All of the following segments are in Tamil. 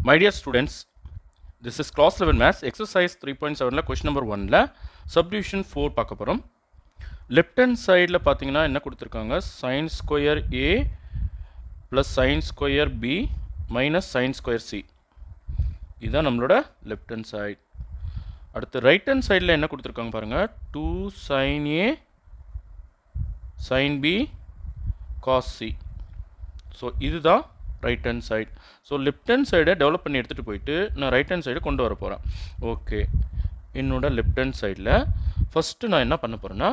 My dear students, this is class 11 maths exercise 3.7 question number 1 subdivision 4 பார்க்க போறோம். left hand side ல பாத்தீங்கன்னா என்ன கொடுத்திருக்காங்க sin square a plus sin square b minus sin square c. இதுதான் நம்மளோட left hand side. அடுத்து right hand side ல என்ன கொடுத்திருக்காங்க பாருங்க 2 sin a sin b cos c. so இதுதான் right hand side. so left hand side develop பண்ணி எடுத்துட்டு போயிட்டு நான் right hand side கொண்டு வர போறேன். ஓகே, என்னோட left hand sideல ஃபர்ஸ்ட் நான் என்ன பண்ண போறேன்னா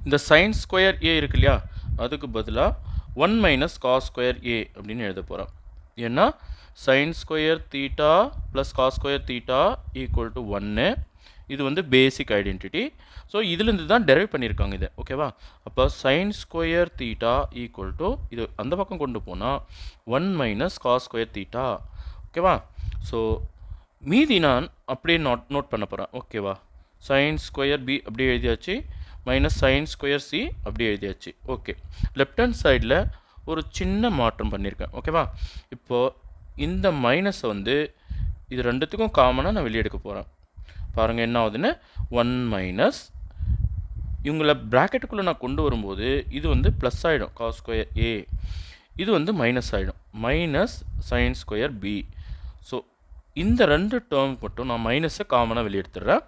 இந்த sin square a இருக்கு இல்லையா, அதுக்கு பதிலா 1 minus cos square a அப்படின்னு எழுத போறேன். ஏன்னா sin square theta plus cos square theta equal to 1. இது வந்து பேசிக் ஐடென்டிட்டி. ஸோ இதுலேருந்து தான் டெரைவ் பண்ணியிருக்காங்க இதை. ஓகேவா? அப்போ sin square theta equal to இது அந்த பக்கம் கொண்டு போனால் 1 minus cos square theta. ஓகேவா? ஸோ மீதி நான் அப்படியே நோட் பண்ண போகிறேன். ஓகேவா? sin square b அப்படியே எழுதியாச்சு, மைனஸ் sin square c அப்படியே எழுதியாச்சு. ஓகே, லெஃப்ட் ஹேண்ட் சைடில் ஒரு சின்ன மாற்றம் பண்ணியிருக்கேன். ஓகேவா? இப்போது இந்த மைனஸை வந்து இது ரெண்டுத்துக்கும் காமனாக நான் வெளியே எடுக்க போகிறேன். பாருங்கள் என்ன ஆகுதுன்னு, 1 மைனஸ் இவங்கள ப்ராக்கெட்டுக்குள்ளே நான் கொண்டு வரும்போது இது வந்து ப்ளஸ் ஆகிடும் காஸ் ஸ்கொயர் ஏ, இது வந்து மைனஸ் ஆகிடும் minus sine square B. So இந்த ரெண்டு டேர்ம் மட்டும் நான் மைனஸை காமனாக வெளியே எடுத்துடுறேன்.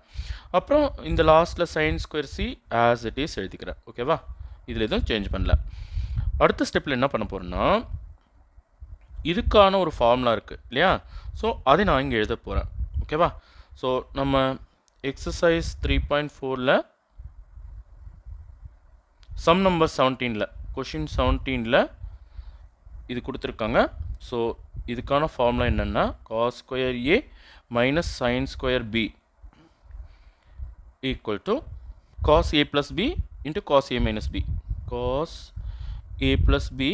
அப்புறம் இந்த லாஸ்ட்டில் sign square see as it is எழுதிக்கிறேன். ஓகேவா? இதில் எதுவும் சேஞ்ச் பண்ணல. அடுத்த ஸ்டெப்பில் என்ன பண்ண போகிறேன்னா இதுக்கான ஒரு ஃபார்முலா இருக்குது இல்லையா, ஸோ அதை நான் இங்கே எழுத போகிறேன். ஓகேவா? ஸோ நம்ம எக்ஸசைஸ் 3.4ல் சம் நம்பர் 17ல் கொஷின் 17ல் இது கொடுத்துருக்காங்க. ஸோ இதுக்கான ஃபார்முலா என்னென்னா cos square A minus sine square B equal to cos A plus B into cos A minus B, cos A plus B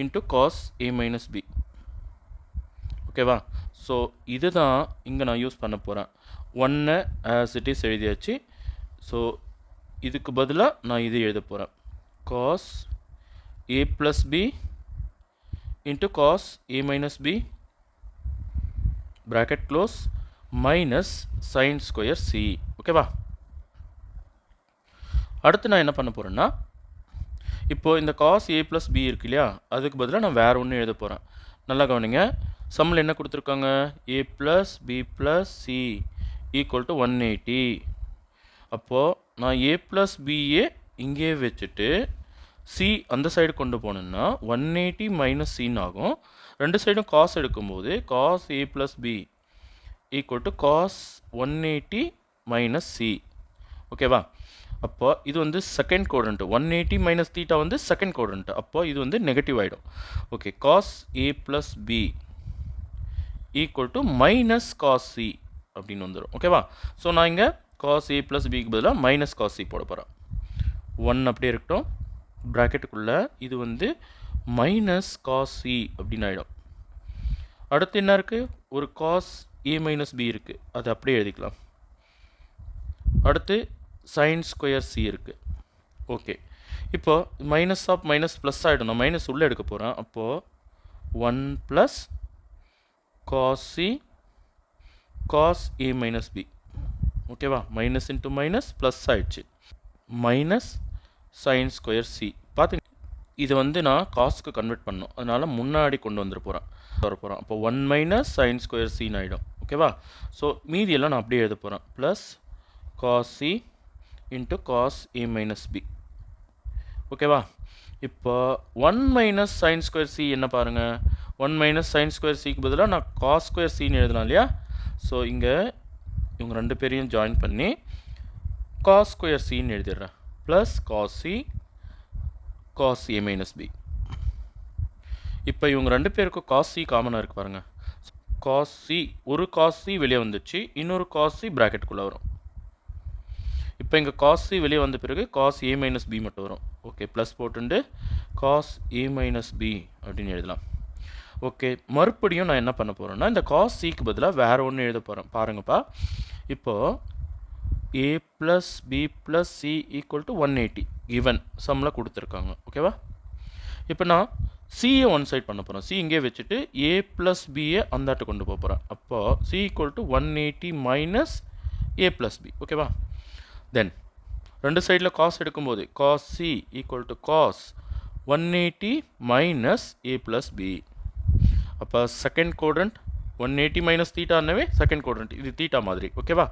into cos A minus B. ஓகேவா? ஸோ இதுதான் இங்கே நான் யூஸ் பண்ண போகிறேன். 1 ஆஸ் இட் இஸ் எழுதியாச்சு. ஸோ இதுக்கு பதிலாக நான் இது எழுத போகிறேன். Cos A plus B into cos A minus B bracket close minus sine square C. ஓகேவா? அடுத்து நான் என்ன பண்ண போகிறேன்னா இப்போது இந்த காஸ் ஏ ப்ளஸ் பி இருக்கு இல்லையா, அதுக்கு பதிலாக நான் வேறு ஒன்று எழுத போகிறேன். நல்லா கவனிங்க, சம்மில் என்ன கொடுத்துருக்காங்க, A plus B plus C equal to 180. அப்போது நான் ஏ ப்ளஸ் பிஏ இங்கே வச்சுட்டு சி அந்த சைடு கொண்டு போனேன்னா 180 மைனஸ் சின்னு ஆகும். ரெண்டு சைடும் காஸ் எடுக்கும்போது cos A plus B equal to cos 180 minus C. ஓகேவா? அப்போ இது வந்து செகண்ட் கோடன்ட்டு, 180 மைனஸ் தீட்டா வந்து செகண்ட் கோடன்ட்டு. அப்போ இது வந்து நெகட்டிவ் ஆகிடும். Okay, cos A plus B equal to minus cos C அப்படின்னு வந்துடும். ஓகேவா? ஸோ நான் இங்கே காஸ் ஏ ப்ளஸ் பிக்கு பதிலாக மைனஸ் காஸ் சி போட போகிறேன். 1 அப்படியே இருக்கட்டும், ப்ராக்கெட்டுக்குள்ளே இது வந்து மைனஸ் காஸ் சி அப்படின்னு ஆகிடும். அடுத்து என்ன இருக்குது, ஒரு காஸ் ஏ மைனஸ் பி இருக்குது, அது அப்படியே எழுதிக்கலாம். அடுத்து சைன் ஸ்கொயர் சி இருக்குது. ஓகே, இப்போது மைனஸ் ஆஃப் மைனஸ் ப்ளஸ் ஆகிடும். நான் மைனஸ் உள்ளே எடுக்க போகிறேன். அப்போது 1 plus cos C cos A minus B. ஓகேவா? மைனஸ் இன்ட்டு மைனஸ் ப்ளஸ் ஆகிடுச்சு, மைனஸ் சைன் ஸ்கொயர் சி. பார்த்துங்க, இதை வந்து நான் காஸ்க்கு கன்வெர்ட் பண்ணணும், அதனால் முன்னாடி கொண்டு வந்துட போகிறேன். அப்போ 1 மைனஸ் சைன் ஸ்கொயர் சின்னு ஆகிடும். ஓகேவா? ஸோ மீதியெல்லாம் நான் அப்படியே எழுத போகிறேன். Plus cos C into cos A minus B. ஓகேவா? இப்போ 1 மைனஸ் சைன் ஸ்கொயர் சி என்ன பாருங்கள், 1 மைனஸ் சைன் ஸ்கொயர் சிக்கு பதிலாக நான் காஸ் ஸ்கொயர் சின்னு எழுதலாம் இல்லையா. ஸோ இங்கே இவங்க ரெண்டு பேரையும் ஜாயின் பண்ணி காஸ் ஸ்கொயர் சின்னு எழுதிடுறேன். Plus cos C cos A minus B. இப்போ இவங்க ரெண்டு பேருக்கும் காஸ் சி காமனாக இருக்குது பாருங்கள். காஸ் சி, ஒரு காஸ் சி வெளியே வந்துச்சு, இன்னொரு காஸ் சி ப்ராக்கெட்டுக்குள்ளே வரும். இப்போ இங்கே காஸ் சி வெளியே வந்த பிறகு காஸ் ஏ மைனஸ் பி மட்டும் வரும். ஓகே, ப்ளஸ் போட்டுண்டு காஸ் ஏ மைனஸ் பி அப்படின்னு எழுதலாம். ஓகே, மறுபடியும் நான் என்ன பண்ண போகிறேன்னா இந்த காஸ் சிக்கு பதிலாக வேறு ஒன்று எழுத போகிறேன். பாருங்கப்பா, இப்போது A plus B plus C equal to 180 given சம்மில் கொடுத்துருக்காங்க. ஓகேவா? இப்போ நான் சியை ஒன் சைட் பண்ண போகிறோம். சி இங்கே வச்சுட்டு ஏ ப்ளஸ் பியை அந்தாட்ட கொண்டு போக போகிறேன். அப்போ C equal to 180 minus A plus B. ஓகேவா? தென் ரெண்டு சைடில் காஸ் எடுக்கும்போது cos C equal to cos 180 minus A plus B. அப்போ செகண்ட் குவாட்ரண்ட் 180 மைனஸ் தீட்டானவே செகண்ட் குவாட்ரண்ட், இது தீட்டா மாதிரி. ஓகேவா?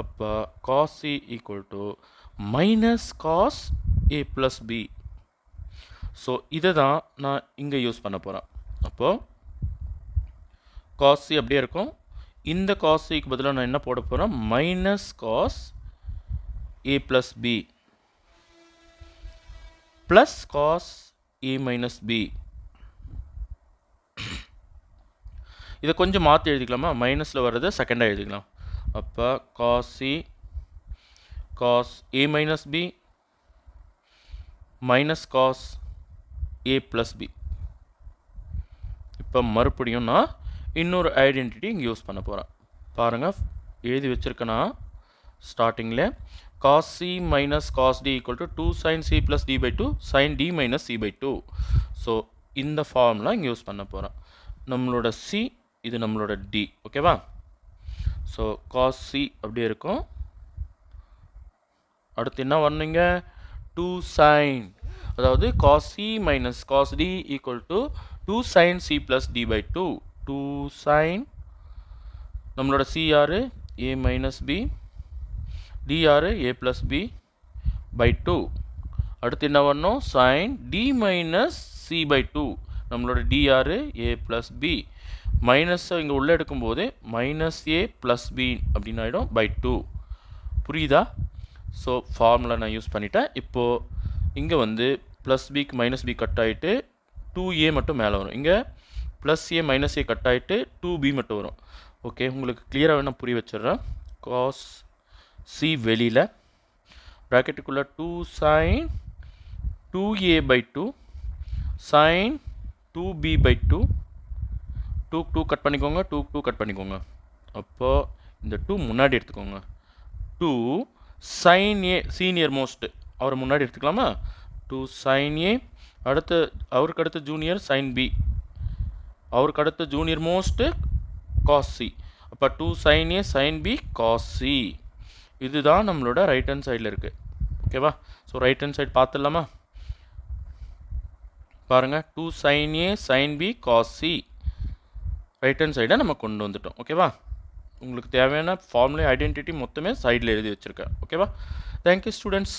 அப்போ cos C equal to minus cos A plus B. So இதை தான் நான் இங்கே யூஸ் பண்ண போகிறேன். அப்போது காஸ் சி அப்படியே இருக்கும். இந்த காஸ் சிக்கு பதிலாக நான் என்ன போட போகிறேன்? Minus cos A plus B plus cos A minus B. இதை கொஞ்சம் மாற்றி எழுதிக்கலாமா? மைனஸில் வர்றதை செகண்டாக எழுதிக்கலாம். அப்போ cos C cos A minus B minus cos A plus B. இப்போ மறுபடியும் நான் இன்னொரு ஐடென்டிட்டி இங்கே யூஸ் பண்ண போகிறேன். பாருங்கள், எழுதி வச்சுருக்கேன்னா ஸ்டார்டிங்கில் cos C minus cos D equal to 2 sin c plus D by 2 sin d minus C by 2. So இந்த ஃபார்முலா இங்கே யூஸ் பண்ண போகிறேன். நம்மளோட சி, இது நம்மளோட டி. ஓகேவா? ஸோ காஸ் சி அப்படியே இருக்கும். அடுத்து என்ன வரணுங்க? 2 sin, அதாவது cos C minus cos D equal to 2 sin c plus D by 2. 2 sin, நம்மளோட சி யாரு? ஏ மைனஸ் பி, டி யாரு? A plus B by 2. அடுத்து என்ன வரணும்? sin D minus C by 2. நம்மளோட டி யாரு? A plus B. மைனஸை இங்கே உள்ளே எடுக்கும்போது மைனஸ் ஏ ப்ளஸ் பி அப்படின்னு ஆகிடும் பை 2. புரியுதா? ஸோ ஃபார்முலா நான் யூஸ் பண்ணிட்டேன். இப்போது இங்கே வந்து ப்ளஸ் பிக்கு மைனஸ் பி கட் ஆகிட்டு 2a மட்டும் மேலே வரும். இங்கே plus A minus A cut ஆகிட்டு 2b மட்டும் வரும். ஓகே, உங்களுக்கு கிளியராக நான் புரிய வச்சிடுறேன். காஸ் சி வெளியில் ப்ராக்கெட்டுக்குள்ளே 2 sin 2a by 2 sin 2b by 2. 2 cut பண்ணிக்கோங்க, 2 கட் பண்ணிக்கோங்க. அப்போது இந்த 2 முன்னாடி எடுத்துக்கோங்க. 2 sin a சீனியர் மோஸ்ட் அவரை முன்னாடி எடுத்துக்கலாமா? 2 sin a. அடுத்து அவருக்கு அடுத்த ஜூனியர் sin b, அவருக்கு அடுத்த ஜூனியர் மோஸ்ட்டு cos c. அப்போ 2 sin a sin b cos c. இதுதான் நம்மளோட ரைட் ஹேண்ட் சைடில் இருக்குது. ஓகேவா? ஸோ ரைட் ஹேண்ட் சைடு பார்த்துடலாமா? பாருங்கள், 2 sin a sin b cos c. Right hand சைடை நம்ம கொண்டு வந்துட்டோம். ஓகேவா? உங்களுக்கு தேவையான ஃபார்முலா ஐடென்டிட்டி மொத்தமே சைடில் எழுதி வச்சுருக்கேன். ஓகேவா? Thank you students.